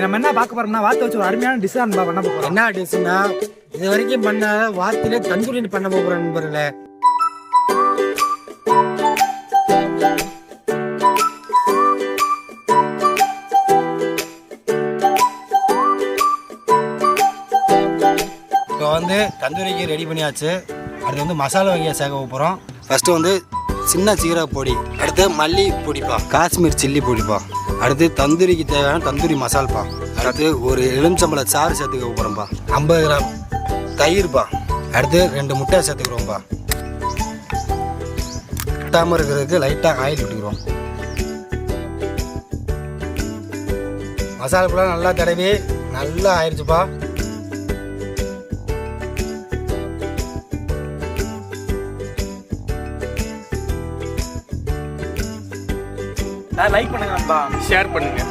நம்ம என்ன பார்க்க போறோம்னா வாத்து வச்சு ஒரு அருமையான டிஷ் தான் பண்ண போறோம். என்ன டிஷ்னா இது வரைக்கும் பண்ண வாத்திலே தந்தூரி பண்ண போறேன் நண்பர்களே. இப்போ வந்து தந்தூரிக்கு ரெடி பண்ணியாச்சு. அடுத்து வந்து மசாலா வகையை சேர்க்க போகிறோம். ஃபஸ்ட்டு வந்து சின்ன சீரக பொடி, அடுத்து மல்லி பொடிப்பா, காஷ்மீர் சில்லி பொடிப்பா, அடுத்து தந்தூரிக்கு தேவையான தந்தூரி மசால்ப்பா, அடுத்து ஒரு எலுமிச்சம்பழ சாறு சேர்த்துக்க போகிறோம்ப்பா, 50 கிராம் தயிர்ப்பா, அடுத்து 2 முட்டை சேர்த்துக்கிறோம்ப்பா. கட்டாமல் இருக்கிறதுக்கு லைட்டாக ஆயில் விட்டுக்கிறோம். மசாலா ஃபுல்லாக நல்லா தடவி நல்லா ஆயிடுச்சுப்பா. லைக் பண்ணுங்க, ஷேர் பண்ணுங்க.